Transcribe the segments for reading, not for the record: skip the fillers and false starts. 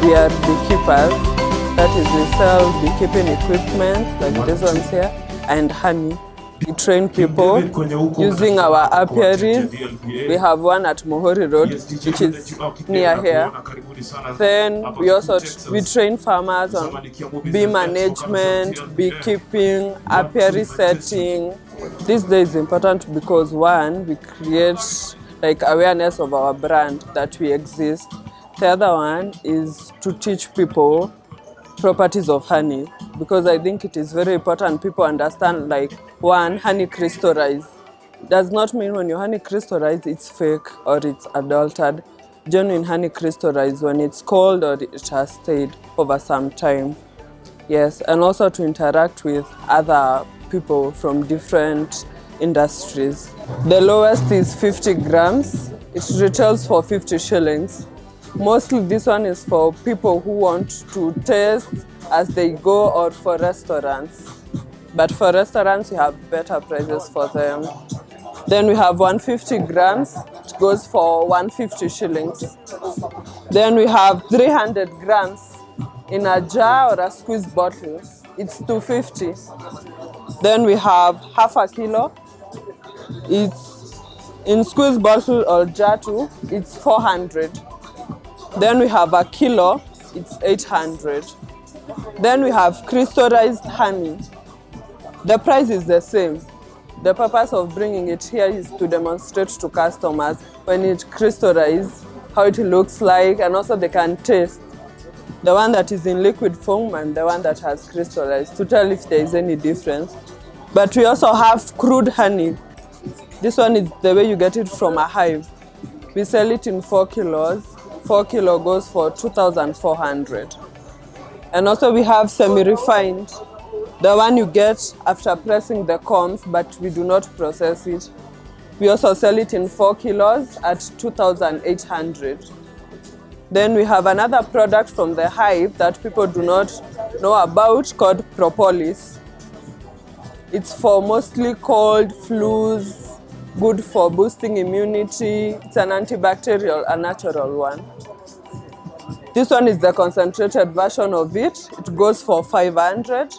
We are beekeepers. That is, we sell beekeeping equipment like these ones here and honey. We train people using our apiaries. We have one at Mohori Road, which is near here. Then we train farmers on bee management, beekeeping, apiary setting. This day is important because one, we create like awareness of our brand that we exist. The other one is to teach people properties of honey, because I think it is very important people understand, like, one, honey crystallises. Does not mean when your honey crystallises it's fake or it's adulterated. Genuine honey crystallises when it's cold or it has stayed over some time. Yes, and also to interact with other people from different industries. The lowest is 50 grams. It retails for 50 shillings. Mostly this one is for people who want to taste as they go, or for restaurants. But for restaurants, we have better prices for them. Then we have 150 grams. It goes for 150 shillings. Then we have 300 grams in a jar or a squeeze bottle. It's 250. Then we have half a kilo. It's in squeeze bottle or jar too. It's 400. Then we have a kilo, it's 800. Then we have crystallized honey. The price is the same. The purpose of bringing it here is to demonstrate to customers when it crystallizes, how it looks like, and also they can taste the one that is in liquid form and the one that has crystallized to tell if there is any difference. But we also have crude honey. This one is the way you get it from a hive. We sell it in 4 kilos. 4 kilo goes for 2,400. And also we have semi-refined, the one you get after pressing the combs, but we do not process it. We also sell it in 4 kilos at 2,800. Then we have another product from the hive that people do not know about called Propolis. It's for mostly cold, flus, good for boosting immunity. It's an antibacterial, a natural one. This one is the concentrated version of it. It goes for 500.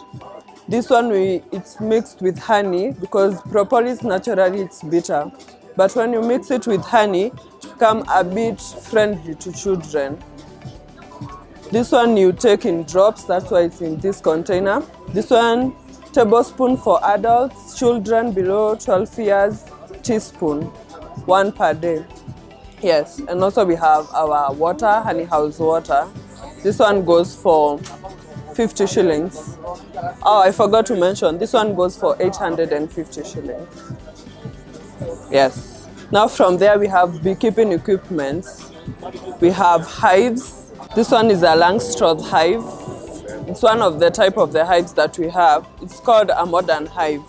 This one, it's mixed with honey, because propolis naturally it's bitter. But when you mix it with honey, it becomes a bit friendly to children. This one you take in drops, that's why it's in this container. This one, tablespoon for adults, children below 12 years, teaspoon, 1 per day. Yes, and also we have our water, honey house water. This one goes for 50 shillings. Oh, I forgot to mention, this one goes for 850 shillings. Yes. Now from there we have beekeeping equipment. We have hives. This one is a Langstroth Hive. It's one of the type of the hives that we have. It's called a modern hive.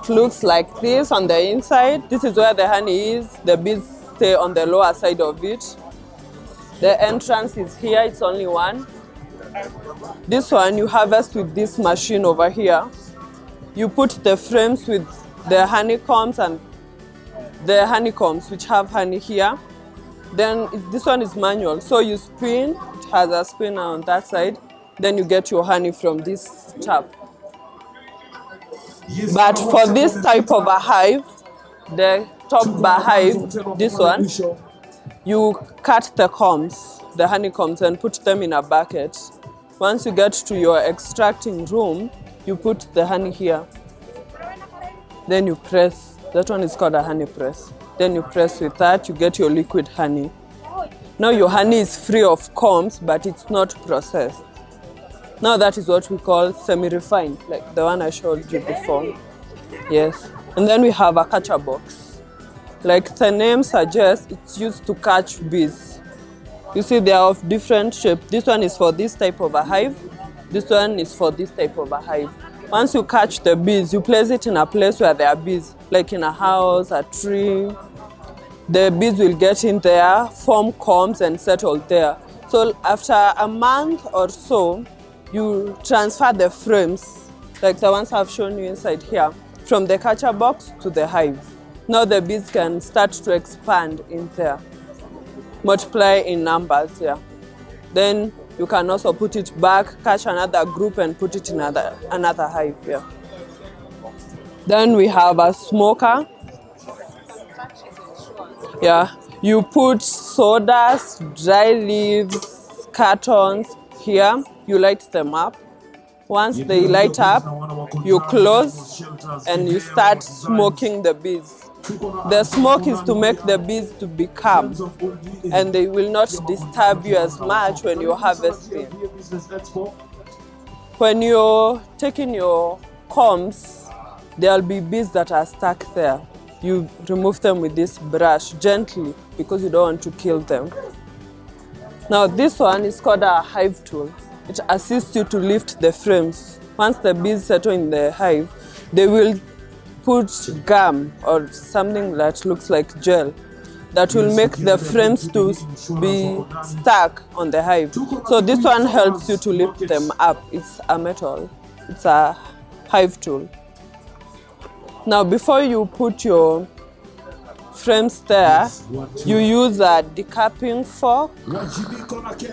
It looks like this on the inside. This is where the honey is. The bees stay on the lower side of it. The entrance is here. It's only one. This one you harvest with this machine over here. You put the frames with the honeycombs and the honeycombs which have honey here. Then this one is manual. So you spin. It has a spinner on that side. Then you get your honey from this tap. But for this type of a hive, the top bar hive, this one, you cut the combs, the honeycombs, and put them in a bucket. Once you get to your extracting room, you put the honey here. Then you press. That one is called a honey press. Then you press with that, you get your liquid honey. Now your honey is free of combs, but it's not processed. Now that is what we call semi-refined, like the one I showed you before. Yes. And then we have a catcher box. Like the name suggests, it's used to catch bees. You see they are of different shape. This one is for this type of a hive. This one is for this type of a hive. Once you catch the bees, you place it in a place where there are bees, like in a house, a tree. The bees will get in there, form combs and settle there. So after a month or so, you transfer the frames, like the ones I've shown you inside here, from the catcher box to the hive. Now the bees can start to expand in there, multiply in numbers here. Then you can also put it back, catch another group and put it in another hive. Yeah. Then we have a smoker. Yeah, you put sodas, dry leaves, cartons here. You light them up. Once they light up, you close and you start smoking the bees. The smoke is to make the bees to be calm, and they will not disturb you as much when you're harvesting. When you're taking your combs, there'll be bees that are stuck there. You remove them with this brush gently because you don't want to kill them. Now this one is called a hive tool. It assists you to lift the frames. Once the bees settle in the hive, they will put gum or something that looks like gel that will make the frames to be stuck on the hive. So this one helps you to lift them up. It's a metal. It's a hive tool. Now before you put your frames there, you use a decapping fork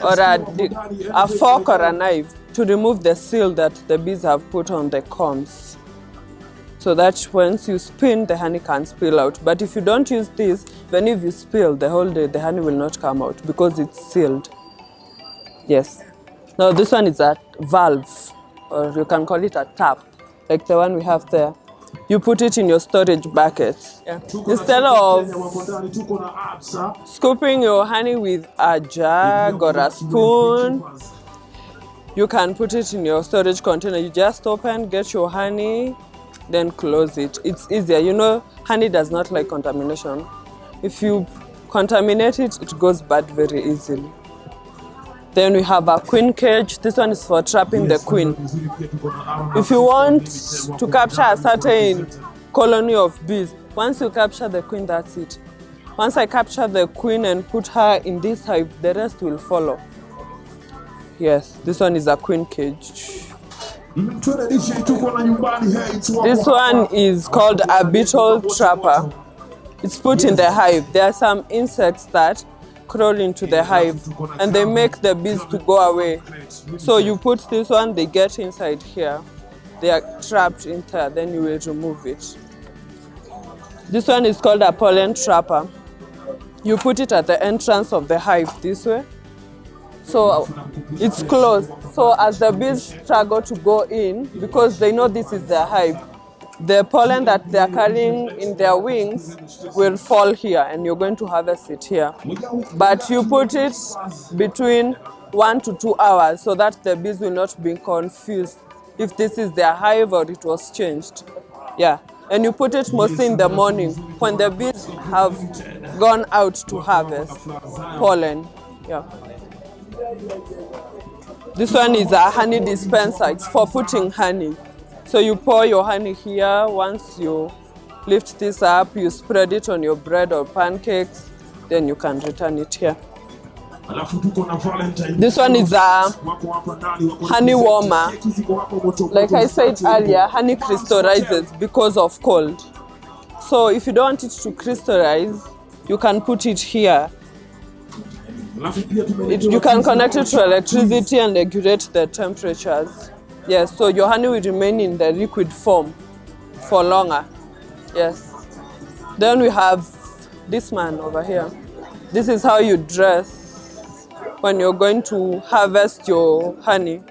or a fork or a knife to remove the seal that the bees have put on the combs, so that once you spin, the honey can spill out. But if you don't use this, even if you spill the whole day, the honey will not come out because it's sealed. Yes. Now this one is a valve, or you can call it a tap, like the one we have there. You put it in your storage bucket. Yeah. Instead of scooping your honey with a jug or a spoon, you can put it in your storage container. You just open, get your honey, then close it. It's easier. You know, honey does not like contamination. If you contaminate it, it goes bad very easily. Then we have a queen cage. This one is for trapping the queen. If you want to capture a certain colony of bees, once you capture the queen, that's it. Once I capture the queen and put her in this hive, the rest will follow. Yes, this one is a queen cage. This one is called a beetle trapper. It's put in the hive. There are some insects that crawl into the hive and they make the bees to go away. So you put this one, they get inside here. They are trapped in there, then you will remove it. This one is called a pollen trapper. You put it at the entrance of the hive this way. So it's closed. So as the bees struggle to go in, because they know this is their hive, the pollen that they are carrying in their wings will fall here and you're going to harvest it here. But you put it between 1 to 2 hours so that the bees will not be confused if this is their hive or it was changed. Yeah. And you put it mostly in the morning when the bees have gone out to harvest pollen. Yeah. This one is a honey dispenser. It's for putting honey. So you pour your honey here. Once you lift this up, you spread it on your bread or pancakes, then you can return it here. This one is a honey warmer. Like I said earlier, honey crystallizes because of cold. So if you don't want it to crystallize, you can put it here. You can connect it to electricity and regulate the temperatures. Yes, so your honey will remain in the liquid form for longer. Yes. Then we have this man over here. This is how you dress when you're going to harvest your honey.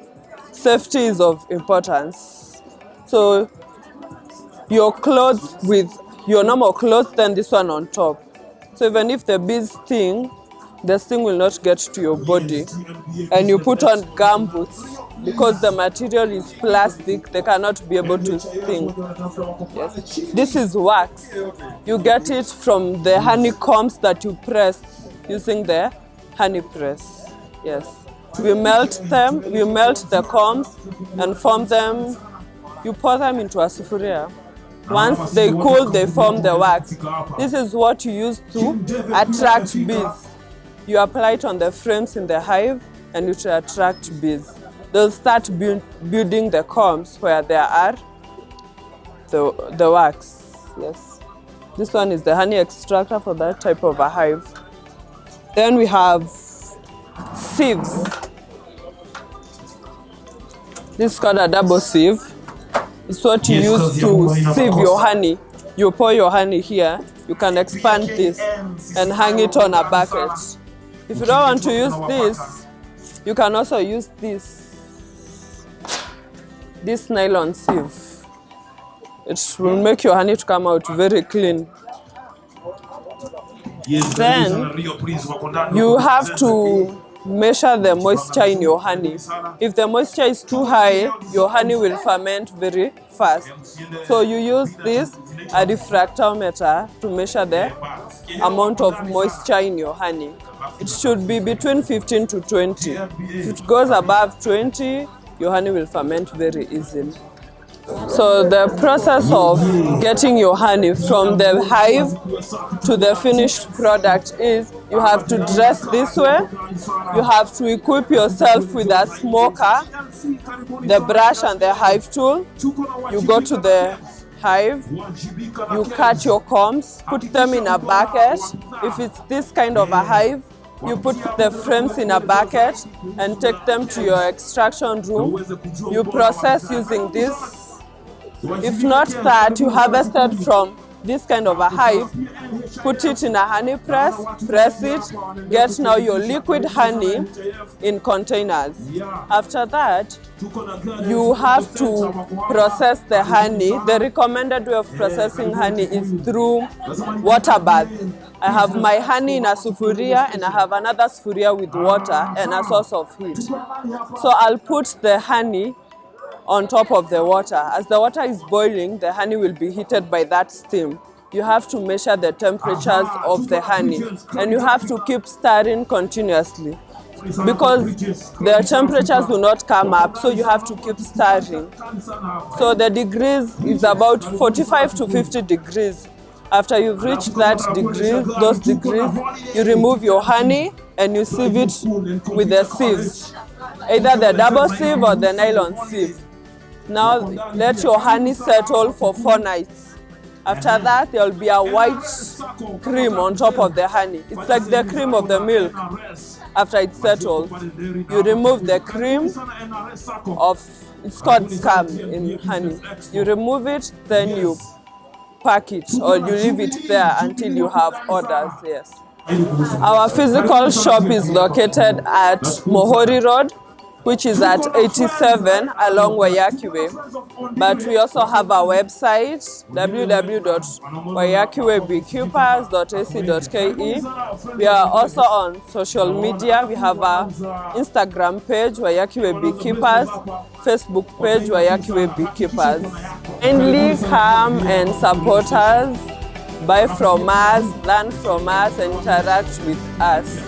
Safety is of importance. So your clothes with your normal clothes, then this one on top. So even if the bees sting, the sting will not get to your body. And you put on gumboots. Because the material is plastic, they cannot be able to sting. Yes. This is wax. You get it from the honeycombs that you press using the honey press. Yes. We melt them, we melt the combs and form them. You pour them into a sufuria. Once they cool, they form the wax. This is what you use to attract bees. You apply it on the frames in the hive and it will attract bees. They'll start building the combs where there are the wax. Yes. This one is the honey extractor for that type of a hive. Then we have sieves. This is called a double sieve. It's what you use to sieve your honey. You pour your honey here. You can expand this and hang it on a bucket. If you don't want to use this, you can also use this nylon sieve. It will make your honey to come out very clean. Then you have to measure the moisture in your honey. If the moisture is too high, your honey will ferment very fast. So you use a diffractometer to measure the amount of moisture in your honey. It should be between 15 to 20. If it goes above 20, your honey will ferment very easily. So the process of getting your honey from the hive to the finished product is you have to dress this way, you have to equip yourself with a smoker, the brush and the hive tool. You go to the hive, you cut your combs, put them in a bucket. If it's this kind of a hive, you put the frames in a bucket and take them to your extraction room. You process using this. If not that, you harvested from this kind of a hive, put it in a honey press, press it, get now your liquid honey in containers. After that, you have to process the honey. The recommended way of processing honey is through water bath. I have my honey in a sufuria and I have another sufuria with water and a source of heat. So I'll put the honey on top of the water. As the water is boiling, the honey will be heated by that steam. You have to measure the temperatures of the honey and you have to keep stirring continuously because the temperatures will not come up, so you have to keep stirring. So the degrees is about 45 to 50 degrees. After you've reached those degrees, you remove your honey and you sieve it with the sieves, either the double sieve or the nylon sieve. Now let your honey settle for 4 nights. After that, there will be a white cream on top of the honey. It's like the cream of the milk. After it settles, you remove the cream it's called scum in honey. You remove it, then you pack it or you leave it there until you have orders, yes. Our physical shop is located at Mohori Road, which is at 87 along Waiyaki Way. But we also have our website, www.waiyakiwaybeekeepers.ac.ke. We are also on social media. We have our Instagram page, Waiyaki Way Beekeepers, Facebook page, Waiyaki Way Beekeepers. Kindly come and support us, buy from us, learn from us, and interact with us.